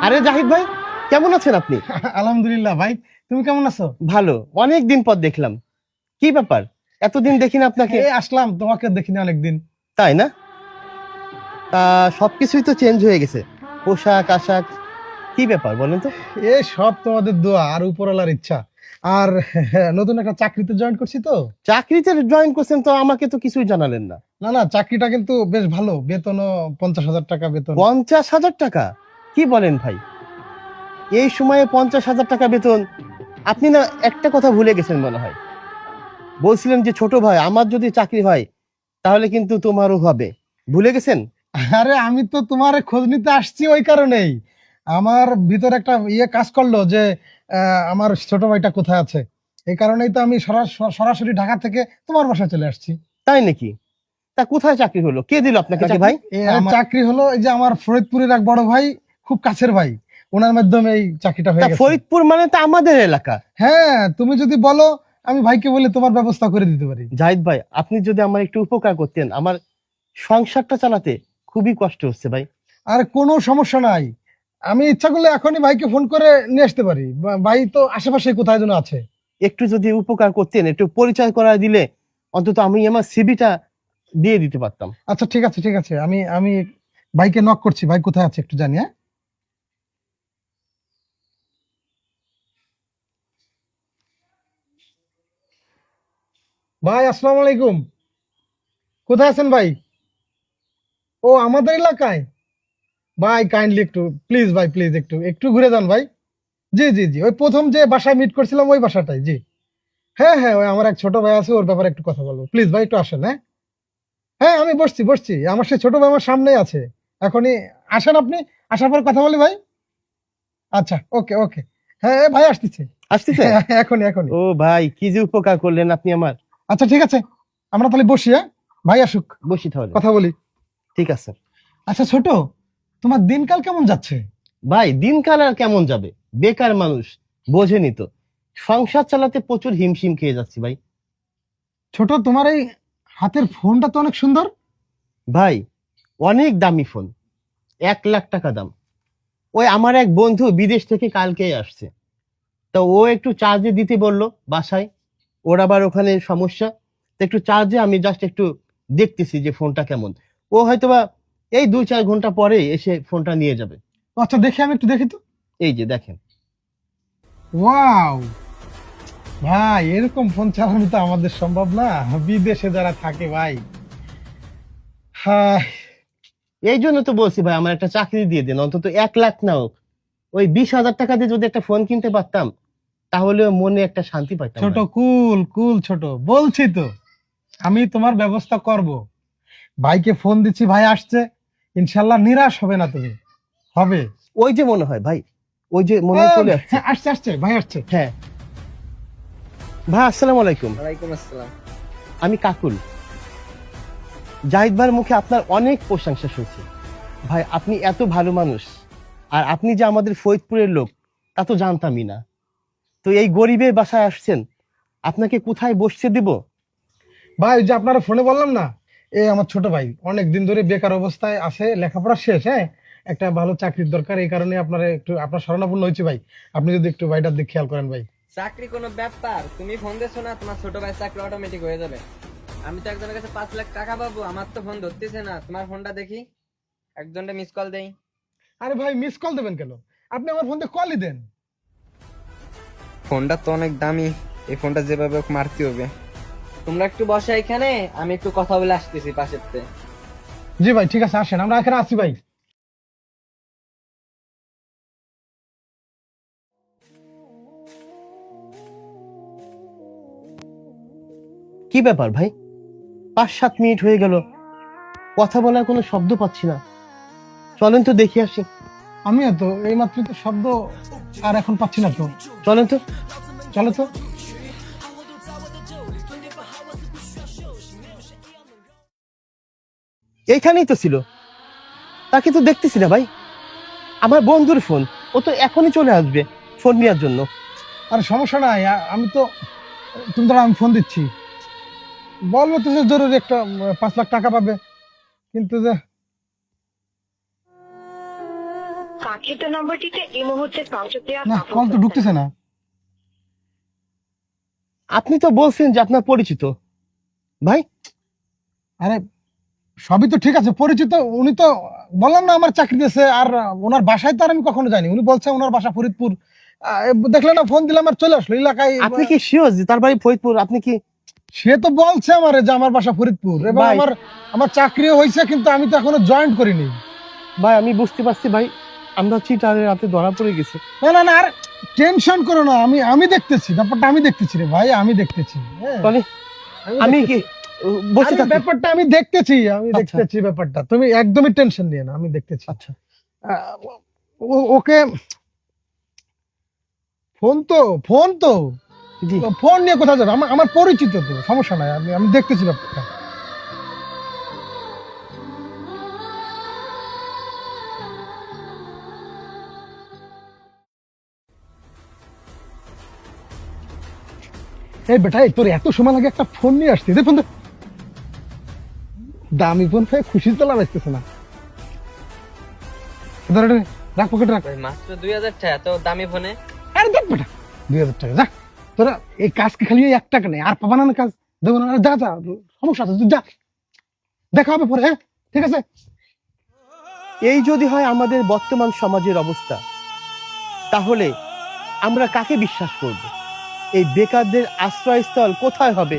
আরে জাহিদ ভাই, কেমন আছেন আপনি? আলহামদুলিল্লাহ ভাই, তুমি কেমন আছো? ভালো। অনেক দিন পর দেখলাম। কি ব্যাপার, এতদিন দেখি না আপনাকে? এই আসলাম, তোমাকে দেখিনি অনেকদিন। তাই না? তা সবকিছুই তো চেঞ্জ হয়ে গেছে, পোশাক আশাক। কি ব্যাপার বলেন তো? এ সব তোমাদের দোয়া আর উপরওয়ালার ইচ্ছা। আর নতুন একটা চাকরিতে জয়েন করছি তো। চাকরিতে জয়েন করছেন তো, আমাকে তো কিছুই জানালেন না। না না, চাকরিটা কিন্তু বেশ ভালো, বেতনও 50,000 টাকা বেতন। 50,000 টাকা? কি বলেন ভাই, এই সময়ে 50,000 টাকা বেতন? আপনি না একটা কথা ভুলে গেছেন মনে হয়। বলছিলেন যে ছোট ভাই, আমার যদি চাকরি হয় তাহলে কিন্তু তোমারও হবে। ভুলে গেছেন? আরে আমি তো তোমার খোঁজ নিতে আসছি ওই কারণেই। আমার ভিতর একটা কাজ করলো যে আমার ছোট ভাইটা কোথায় আছে। এই কারণেই তো আমি সরাসরি ঢাকা থেকে তোমার বাসায় চলে আসছি। তাই নাকি? তা কোথায় চাকরি হলো, কে দিল আপনাকে চাকরি ভাই? আমার চাকরি হলো এই যে আমার ফরিদপুরের এক বড় ভাই, খুব কাছের ভাই, ওনার মাধ্যমে এই চাকরিটা তা হয়ে গেছে। ফরিদপুর মানে তো আমাদের এলাকা। হ্যাঁ, তুমি যদি বলো আমি ভাইকে বলে তোমার ব্যবস্থা করে দিতে পারি। জাহিদ ভাই, আপনি যদি আমার একটু উপকার করতেন, আমার সংসারটা চালাতে খুবই কষ্ট হচ্ছে ভাই। আর কোনো সমস্যা নাই, আমি ইচ্ছা করলে এখনই ভাইকে ফোন করে নিয়ে আসতে পারি। ভাই তো আশেপাশে কোথায় যেন আছে। একটু যদি উপকার করতেন, একটু পরিচয় করা দিলে অন্তত আমি আমার সিভিটা দিয়ে দিতে পারতাম। আচ্ছা ঠিক আছে ঠিক আছে, আমি আমি ভাইকে নক করছি, ভাই কোথায় আছে একটু জানি। হ্যাঁ ভাই, আসসালামু আলাইকুম। কোথায় আছেন ভাই? ও আমাদের এলাকায়? ভাই কাইন্ডলি একটু প্লিজ, ভাই প্লিজ একটু একটু ঘুরে যান ভাই। জি জি জি, ওই প্রথম যে বাসায় মিট করছিলাম ওই বাসাটাই। জি হ্যাঁ হ্যাঁ, ওই আমার এক ছোট ভাই আছে, ওর ব্যাপারে একটু কথা বলবো। প্লিজ ভাই একটু আসেন। হ্যাঁ হ্যাঁ, আমি বসছি বসছি, আমার সেই ছোট ভাই আমার সামনেই আছে। এখনই আসেন আপনি, আসার পর কথা বলি ভাই। আচ্ছা ওকে ওকে। হ্যাঁ ভাই আসতেছে। আসতেছে? এখনই এখনই। ও ভাই, কি যে উপকার করলেন আপনি আমার। আচ্ছা ঠিক আছে, আমরা তাহলে বসি। হ্যাঁ ভাই আসুক, বসি তাহলে। কথা বলি। ঠিক আছে। আচ্ছা ছোট, তোমার দিনকাল কেমন যাচ্ছে? ভাই দিনকাল আর কেমন যাবে, বেকার মানুষ, বোঝেনি তো। সংসার চালাতে প্রচুর হিমশিম খেয়ে যাচ্ছি ভাই। ছোট, তোমার এই হাতের ফোনটা তো অনেক সুন্দর। ভাই অনেক দামি ফোন, 1,00,000 টাকা দাম। ওই আমার এক বন্ধু বিদেশ থেকে কালকেই আসছে, তো ও একটু চার্জে দিতে বললো বাসায়। ওর আবার ওখানে সমস্যা, তো একটু চার্জে আমি জাস্ট একটু দেখতেছি যে ফোনটা কেমন। ও হয়তোবা এই 2-4 ঘন্টা পরে এসে ফোনটা নিয়ে যাবে। আচ্ছা দেখি, আমি একটু দেখি তো। এই যে দেখেন। ওয়াও ভাই, এরকম ফোন চালানো তো আমাদের সম্ভব না, বিদেশে যারা থাকে ভাই। হ্যাঁ এই জন্য তো বলছি ভাই, আমার একটা চাকরি দিয়ে দেন, অন্তত 1,00,000 না হোক, ওই 20,000 টাকা দিয়ে যদি একটা ফোন কিনতে পারতাম তাহলে মনে একটা শান্তি পাইতাম ছোট, ভাই। কুল কুল ছোট, বলছি তো আমি তোমার ব্যবস্থা করব। ভাইকে ফোন দিচ্ছি, ভাই আসছে, ইনশাল্লাহ নিরাশ হবে না তুমি, হবে। ওই যে মনে হয় ভাই, ওই যে মনে হয় চলে আসছে। হ্যাঁ, আসছে আসছে, ভাই আসছে। হ্যাঁ ভাই, আসসালামু আলাইকুম। ওয়ালাইকুম আসসালাম। আমি কাকুল। জাহিদ ভাইয়ের মুখে আপনার অনেক প্রশংসা শুনছি। ভাই আপনি এত ভালো মানুষ, আর আপনি যে আমাদের ফরিদপুরের লোক তা তো জানতামই না। তো এই গরিবের বাসায় আসছেন, আপনাকে কোথায় বসতে দিব? ভাই ওই যে আপনারা ফোনে বললাম না, এই আমার ছোট ভাই অনেক দিন ধরে বেকার অবস্থায় আছে, লেখাপড়া শেষ। হ্যাঁ, একটা ভালো চাকরির দরকার, এই কারণে আপনারা একটু আপনার শরণাপন্ন হয়েছে ভাই। আপনি যদি একটু ভাইটার দিক খেয়াল করেন ভাই। চাকরি কোনো ব্যাপার? তুমি ফোন দিছো না, তোমার ছোট ভাই চাকরি অটোমেটিক হয়ে যাবে। আমি তো একজনের কাছে 5 লাখ টাকা পাবো, আমার তো ফোন ধরতেছে না। তোমার ফোনটা দেখি, একজনটা মিস কল দেই। আরে ভাই মিস কল দেবেন কেন, আপনি আমার ফোন দিয়ে কলই দেন। ফোনটা তো অনেক দামি, এই ফোনটা যেভাবে হোক মারতে হবে। তোমরা একটু বসে এখানে, আমি একটু কথা বলে আসতেছি পাশেরতে। জি ভাই ঠিক আছে, আসেন, আমরা এখানে আছি ভাই। কি ব্যাপার ভাই, 5-7 মিনিট হয়ে গেল, কথা বলার কোনো শব্দ পাচ্ছি না। চলেন তো দেখে আসি। আমিও তো এই মাত্র তো শব্দ আর এখন পাচ্ছি না তো। চলেন তো। চলো তো। এইখানেই তো ছিল, তাকে তো দেখতেছি না ভাই। আমার বন্ধুর ফোন, ও তো এখনই চলে আসবে ফোন নেওয়ার জন্য। আর সমস্যা নাই, আমি তো, তুমি ধরো আমি ফোন দিচ্ছি, বলবো তো যে জরুরি একটা 5 লাখ টাকা পাবে, কিন্তু যে কাঙ্ক্ষিত নম্বরটিতে এই মুহূর্তে সংযোগ দেওয়া না, সফল কল তো হচ্ছে ঢুকতেছে না। আপনি তো বলছেন যে আপনার পরিচিত ভাই। আরে সবই তো ঠিক আছে, পরিচিত। উনি তো বললাম না আমার চাকরি দিয়েছে, আর ওনার বাসায় তো আর আমি কখনো জানি। উনি বলছে ওনার বাসা ফরিদপুর। দেখলেন না, ফোন দিলাম আর চলে আসলো এলাকায়। আপনি কি শিওর যে তার বাড়ি ফরিদপুর? আপনি কি? সে তো বলছে আমারে যে আমার বাসা ফরিদপুর, এবং ভাই। আমার চাকরিও হয়েছে, কিন্তু আমি তো এখনো জয়েন করিনি। ভাই আমি বুঝতে পারছি ভাই, আমরা চিটারের হাতে ধরা পড়ে গেছি। না না না, আর টেনশন করো না, আমি দেখতেছি ব্যাপারটা, আমি দেখতেছি রে ভাই, আমি দেখতেছি। হ্যাঁ, তাহলে আমি কি বসে আরে থাকি? ব্যাপারটা আমি দেখতেছি, আচ্ছা। দেখতেছি ব্যাপারটা। তুমি একদমই টেনশন নিয়ে না, আমি দেখতেছি। আচ্ছা ওকে ফোন তো জি। ফোন নিয়ে কোথায় যাবে? আমার পরিচিত তো, সমস্যা নাই, আমি দেখতেছি ব্যাপারটা। এই বেটা, এই তোর এত সময় লাগে একটা ফোন নিয়ে আসছি, দেখুন তো দামি ফোন পেয়ে খুশি তো লাগাইতেছে না। ধর এটা, রাখ পকেটে রাখ। ভাই মাত্র 2000 টাকা তো দামি ফোনে। আরে দেখ বেটা, 2000 টাকা যা। তোরা এই কাজ কি খালি 1 টাকা নেই, আর পাবা না কাজ দেবো না? যা যা, সমস্যা আছে, তুই যা, দেখা হবে পরে। হ্যাঁ ঠিক আছে। এই যদি হয় আমাদের বর্তমান সমাজের অবস্থা, তাহলে আমরা কাকে বিশ্বাস করব? এই বেকারদের আশ্রয়স্থল কোথায় হবে